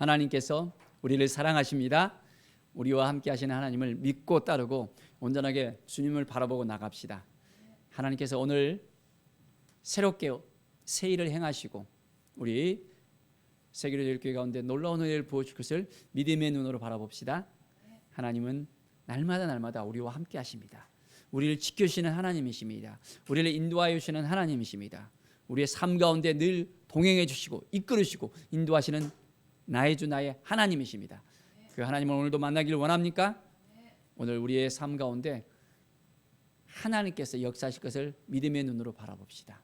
하나님께서 우리를 사랑하십니다. 우리와 함께 하시는 하나님을 믿고 따르고 온전하게 주님을 바라보고 나갑시다. 하나님께서 오늘 새롭게 새 일을 행하시고 우리 세계교회 가운데 놀라운 은혜를 부어줄 것을 믿음의 눈으로 바라봅시다. 하나님은 날마다 우리와 함께 하십니다. 우리를 지켜주시는 하나님이십니다. 우리를 인도하여 주시는 하나님이십니다. 우리의 삶 가운데 늘 동행해 주시고 이끌으시고 인도하시는 나의 주 나의 하나님이십니다. 그 하나님을 오늘도 만나기를 원합니까? 오늘 우리의 삶 가운데 하나님께서 역사하실 것을 믿음의 눈으로 바라봅시다.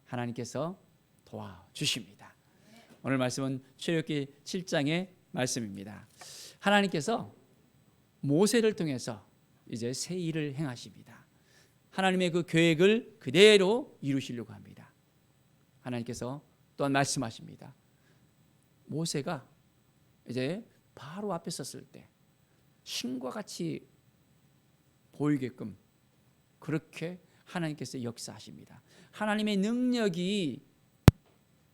하나님께서 도와주십니다. 오늘 말씀은 출애굽기 7장의 말씀입니다. 하나님께서 모세를 통해서 이제 새 일을 행하십니다. 하나님의 그 계획을 그대로 이루시려고 합니다. 하나님께서 또한 말씀하십니다. 모세가 이제 바로 앞에 섰을 때 신과 같이 보이게끔 그렇게 하나님께서 역사하십니다. 하나님의 능력이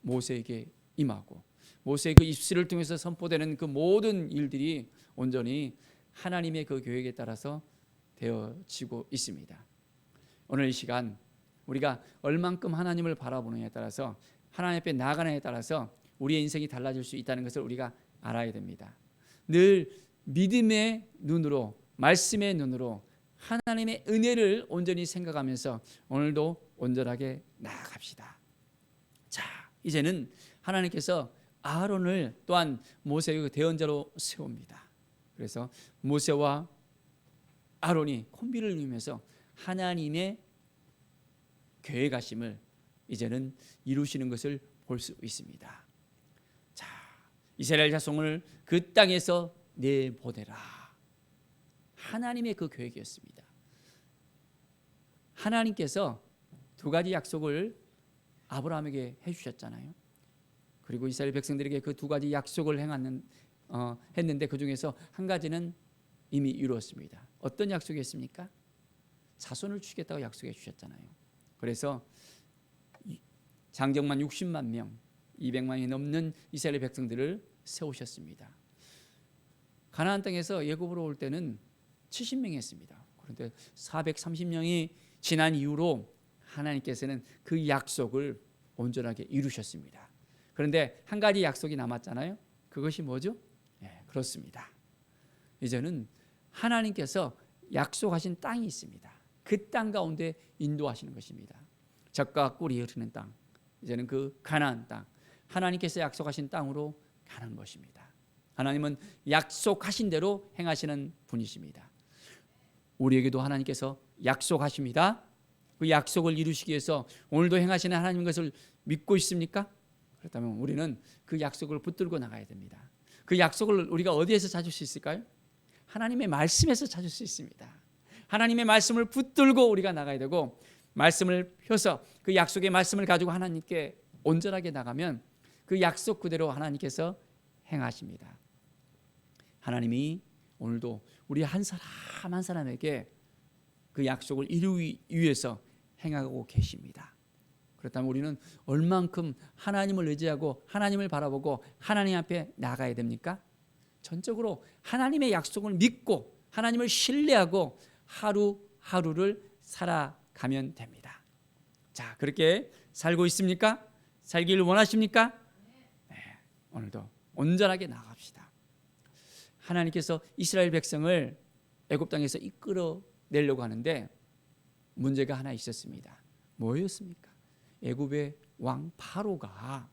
모세에게 임하고 모세의 그 입술을 통해서 선포되는 그 모든 일들이 온전히 하나님의 그 계획에 따라서 되어지고 있습니다. 오늘 이 시간 우리가 얼만큼 하나님을 바라보느냐에 따라서 하나님 앞에 나아가느냐에 따라서 우리의 인생이 달라질 수 있다는 것을 우리가 알아야 됩니다. 늘 믿음의 눈으로 말씀의 눈으로 하나님의 은혜를 온전히 생각하면서 오늘도 온전하게 나아갑시다. 자, 이제는 하나님께서 아론을 또한 모세의 대언자로 세웁니다. 그래서 모세와 아론이 콤비를 이루면서 하나님의 계획하심을 이제는 이루시는 것을 볼 수 있습니다. 자, 이스라엘 자손을 그 땅에서 내보내라. 하나님의 그 계획이었습니다. 하나님께서 두 가지 약속을 아브라함에게 해주셨잖아요. 그리고 이스라엘 백성들에게 그 두 가지 약속을 했는데 그 중에서 한 가지는 이미 이루었습니다. 어떤 약속이었습니까? 자손을 주겠다고 약속해 주셨잖아요. 그래서 장정만 60만 명, 200만이 넘는 이스라엘 백성들을 세우셨습니다. 가나안 땅에서 애굽으로 올 때는 70명이었습니다. 그런데 430명이 지난 이후로 하나님께서는 그 약속을 온전하게 이루셨습니다. 그런데 한 가지 약속이 남았잖아요. 그것이 뭐죠? 네, 그렇습니다. 이제는 하나님께서 약속하신 땅이 있습니다. 그 땅 가운데 인도하시는 것입니다. 젖과 꿀이 흐르는 땅, 이제는 그 가나안 땅, 하나님께서 약속하신 땅으로 가는 것입니다. 하나님은 약속하신 대로 행하시는 분이십니다. 우리에게도 하나님께서 약속하십니다. 그 약속을 이루시기 위해서 오늘도 행하시는 하나님 것을 믿고 있습니까? 그렇다면 우리는 그 약속을 붙들고 나가야 됩니다. 그 약속을 우리가 어디에서 찾을 수 있을까요? 하나님의 말씀에서 찾을 수 있습니다. 하나님의 말씀을 붙들고 우리가 나가야 되고 말씀을 펴서 그 약속의 말씀을 가지고 하나님께 온전하게 나가면 그 약속 그대로 하나님께서 행하십니다. 하나님이 오늘도 우리 한 사람 한 사람에게 그 약속을 이루기 위해서 행하고 계십니다. 그렇다면 우리는 얼만큼 하나님을 의지하고 하나님을 바라보고 하나님 앞에 나가야 됩니까? 전적으로 하나님의 약속을 믿고 하나님을 신뢰하고 하루하루를 살아가면 됩니다. 자, 그렇게 살고 있습니까? 살기를 원하십니까? 네, 오늘도 온전하게 나갑시다. 하나님께서 이스라엘 백성을 애굽 땅에서 이끌어내려고 하는데 문제가 하나 있었습니다. 뭐였습니까? 애굽의 왕 파로가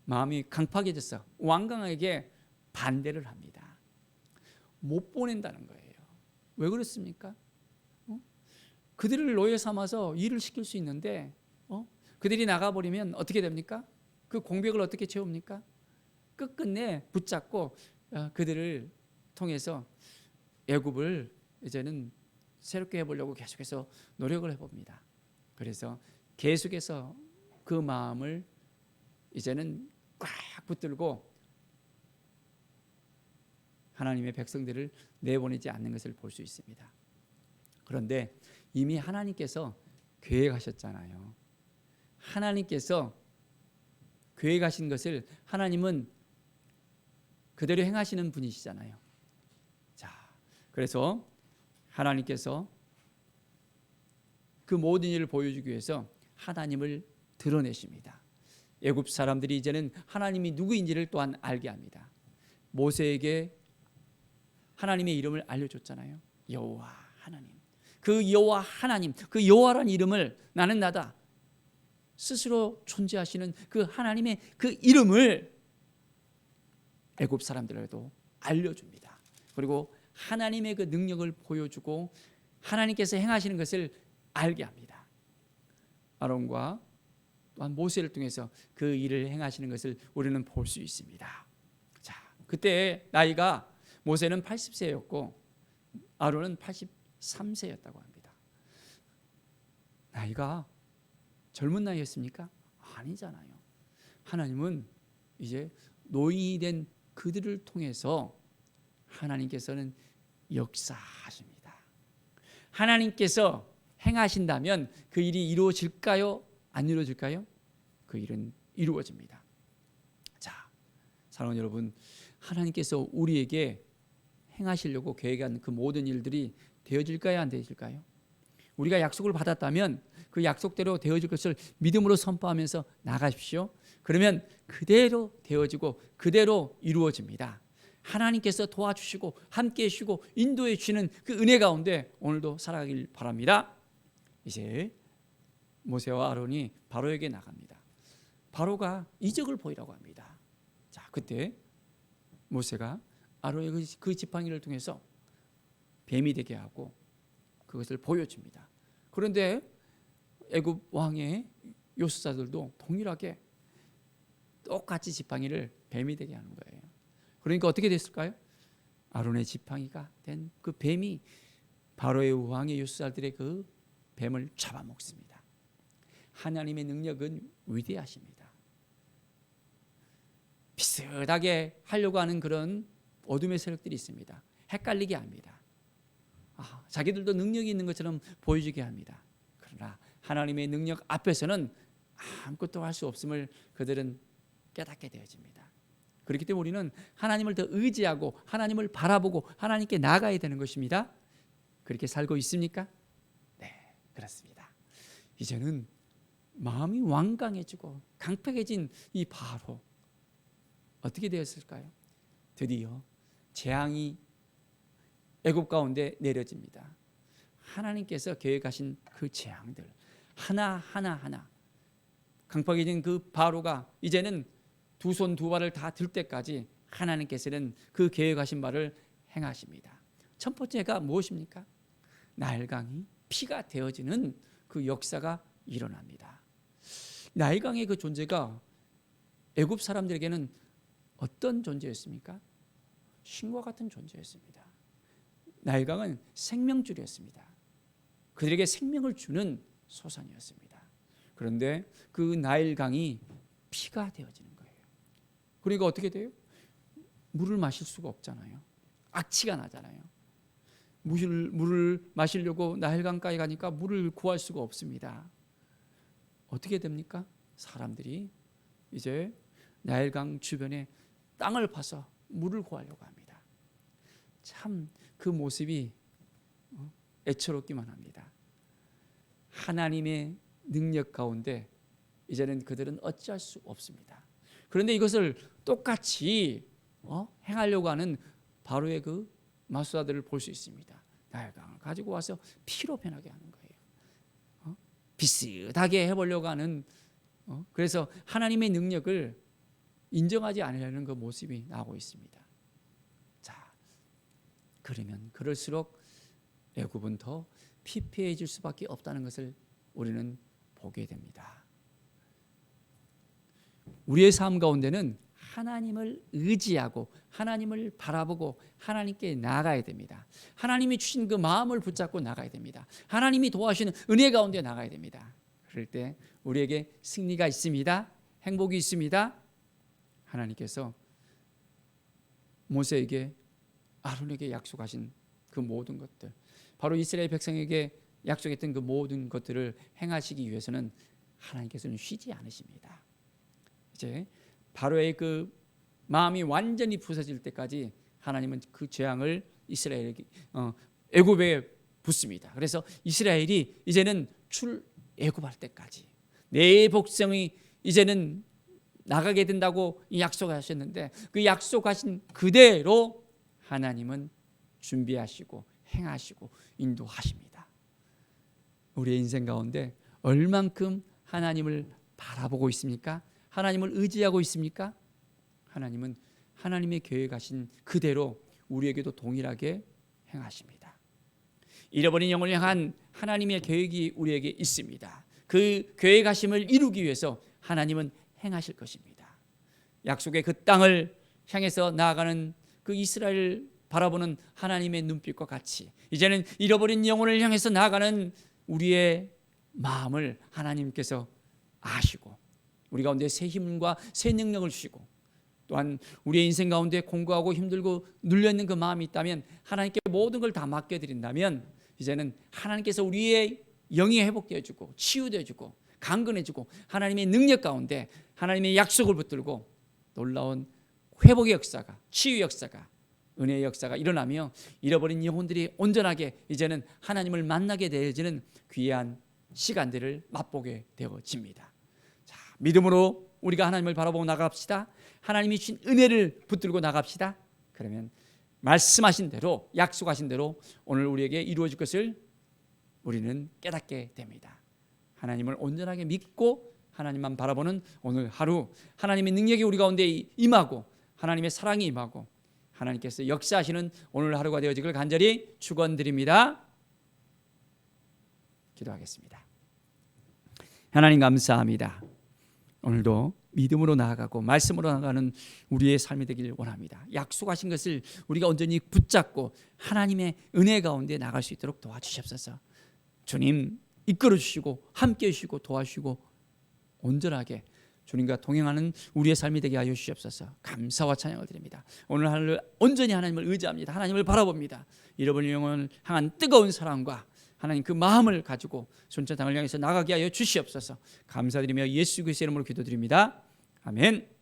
마음이 강팍해져서 왕강에게 반대를 합니다. 못 보낸다는 거예요. 왜 그렇습니까? 그들을 노예 삼아서 일을 시킬 수 있는데 그들이 나가버리면 어떻게 됩니까? 그 공백을 어떻게 채웁니까? 끝끝내 붙잡고 그들을 통해서 애굽을 이제는 새롭게 해보려고 계속해서 노력을 해봅니다. 그래서 계속해서 그 마음을 이제는 꽉 붙들고 하나님의 백성들을 내보내지 않는 것을 볼 수 있습니다. 그런데 이미 하나님께서 계획하셨잖아요. 하나님께서 계획하신 것을 하나님은 그대로 행하시는 분이시잖아요. 자, 그래서 하나님께서 그 모든 일을 보여주기 위해서 하나님을 드러내십니다. 애굽 사람들이 이제는 하나님이 누구인지를 또한 알게 합니다. 모세에게 하나님의 이름을 알려줬잖아요. 여호와 하나님. 그 여호와 하나님, 그 여호와라는 이름을 나는 나다 스스로 존재하시는 그 하나님의 그 이름을 애굽 사람들에게도 알려줍니다. 그리고 하나님의 그 능력을 보여주고 하나님께서 행하시는 것을 알게 합니다. 아론과 또한 모세를 통해서 그 일을 행하시는 것을 우리는 볼 수 있습니다. 자, 그때 나이가 모세는 80세였고 아론은 83세였다고 합니다. 나이가 젊은 나이였습니까? 아니잖아요. 하나님은 이제 노인이 된 그들을 통해서 하나님께서는 역사하십니다. 하나님께서 행하신다면 그 일이 이루어질까요? 안 이루어질까요? 그 일은 이루어집니다. 자, 사랑하는 여러분, 하나님께서 우리에게 행하시려고 계획한 그 모든 일들이 되어질까요? 안 되어질까요? 우리가 약속을 받았다면 그 약속대로 되어질 것을 믿음으로 선포하면서 나가십시오. 그러면 그대로 되어지고 그대로 이루어집니다. 하나님께서 도와주시고 함께해 주시고 인도해 주시는 그 은혜 가운데 오늘도 살아가길 바랍니다. 이제 모세와 아론이 바로에게 나갑니다. 바로가 이적을 보이라고 합니다. 자, 그때 모세가 아론의 그 지팡이를 통해서 뱀이 되게 하고 그것을 보여줍니다. 그런데 애굽 왕의 요술사들도 동일하게 똑같이 지팡이를 뱀이 되게 하는 거예요. 그러니까 어떻게 됐을까요? 아론의 지팡이가 된 그 뱀이 바로의 왕의 요술사들의 그 뱀을 잡아먹습니다. 하나님의 능력은 위대하십니다. 비슷하게 하려고 하는 그런 어둠의 세력들이 있습니다. 헷갈리게 합니다. 자기들도 능력이 있는 것처럼 보여주게 합니다. 그러나 하나님의 능력 앞에서는 아무것도 할 수 없음을 그들은 깨닫게 되어집니다. 그렇기 때문에 우리는 하나님을 더 의지하고 하나님을 바라보고 하나님께 나아가야 되는 것입니다. 그렇게 살고 있습니까? 네, 그렇습니다. 이제는 마음이 완강해지고 강팍해진 이 바로 어떻게 되었을까요? 드디어 재앙이 애굽 가운데 내려집니다. 하나님께서 계획하신 그 재앙들 하나 강팍해진 그 바로가 이제는 두 손 두 발을 다 들 때까지 하나님께서는 그 계획하신 바를 행하십니다. 첫 번째가 무엇입니까? 나일강이 피가 되어지는 그 역사가 일어납니다. 나일강의 그 존재가 애굽 사람들에게는 어떤 존재였습니까? 신과 같은 존재였습니다. 나일강은 생명줄이었습니다. 그들에게 생명을 주는 소산이었습니다. 그런데 그 나일강이 피가 되어지는 거예요. 그러니까 어떻게 돼요? 물을 마실 수가 없잖아요. 악취가 나잖아요. 물을 마시려고 나일강가에 가니까 물을 구할 수가 없습니다. 어떻게 됩니까? 사람들이 이제 나일강 주변에 땅을 파서 물을 구하려고 합니다. 참 그 모습이 애처롭기만 합니다. 하나님의 능력 가운데 이제는 그들은 어찌할 수 없습니다. 그런데 이것을 똑같이 행하려고 하는 바로의 그 마수사들을 볼 수 있습니다. 나일강을 가지고 와서 피로 변하게 하는 거예요. 비슷하게 해보려고 하는 그래서 하나님의 능력을 인정하지 않으려는 그 모습이 나오고 있습니다. 자, 그러면 그럴수록 애굽은 더 피폐해질 수밖에 없다는 것을 우리는 보게 됩니다. 우리의 삶 가운데는 하나님을 의지하고 하나님을 바라보고 하나님께 나아가야 됩니다. 하나님이 주신 그 마음을 붙잡고 나가야 됩니다. 하나님이 도와주시는 은혜 가운데 나가야 됩니다. 그럴 때 우리에게 승리가 있습니다. 행복이 있습니다. 하나님께서 모세에게 아론에게 약속하신 그 모든 것들, 바로 이스라엘 백성에게 약속했던 그 모든 것들을 행하시기 위해서는 하나님께서는 쉬지 않으십니다. 이제 바로의 그 마음이 완전히 부서질 때까지 하나님은 그 재앙을 이스라엘에게 애굽에 붓습니다. 그래서 이스라엘이 이제는 출애굽할 때까지 내 복성이 이제는 나가게 된다고 약속하셨는데 그 약속하신 그대로 하나님은 준비하시고 행하시고 인도하십니다. 우리의 인생 가운데 얼만큼 하나님을 바라보고 있습니까? 하나님을 의지하고 있습니까? 하나님은 하나님의 계획하신 그대로 우리에게도 동일하게 행하십니다. 잃어버린 영혼을 향한 하나님의 계획이 우리에게 있습니다. 그 계획하심을 이루기 위해서 하나님은 행하실 것입니다. 약속의 그 땅을 향해서 나아가는 그 이스라엘을 바라보는 하나님의 눈빛과 같이 이제는 잃어버린 영혼을 향해서 나아가는 우리의 마음을 하나님께서 아시고 우리 가운데 새 힘과 새 능력을 주시고 또한 우리의 인생 가운데 공고하고 힘들고 눌려있는 그 마음이 있다면 하나님께 모든 걸 다 맡겨드린다면 이제는 하나님께서 우리의 영이 회복되어 주고 치유되어 주고 강건해 주고 하나님의 능력 가운데 하나님의 약속을 붙들고 놀라운 회복의 역사가 치유 역사가 은혜의 역사가 일어나며 잃어버린 영혼들이 온전하게 이제는 하나님을 만나게 되어지는 귀한 시간들을 맛보게 되어집니다. 자, 믿음으로 우리가 하나님을 바라보고 나갑시다. 하나님이 주신 은혜를 붙들고 나갑시다. 그러면 말씀하신 대로 약속하신 대로 오늘 우리에게 이루어질 것을 우리는 깨닫게 됩니다. 하나님을 온전하게 믿고 하나님만 바라보는 오늘 하루 하나님의 능력이 우리 가운데 임하고 하나님의 사랑이 임하고 하나님께서 역사하시는 오늘 하루가 되어지길 간절히 축원드립니다. 기도하겠습니다. 하나님 감사합니다. 오늘도 믿음으로 나아가고 말씀으로 나아가는 우리의 삶이 되길 원합니다. 약속하신 것을 우리가 온전히 붙잡고 하나님의 은혜 가운데 나갈 수 있도록 도와주시옵소서. 주님 이끌어 주시고 함께해 주시고 도와주시고 온전하게 주님과 동행하는 우리의 삶이 되게 하여 주시옵소서. 감사와 찬양을 드립니다. 오늘 하루 온전히 하나님을 의지합니다. 하나님을 바라봅니다. 잃어버린 영혼을 향한 뜨거운 사랑과 하나님 그 마음을 가지고 손자당을 향해서 나가게 하여 주시옵소서. 감사드리며 예수 그리스도의 이름으로 기도드립니다. 아멘.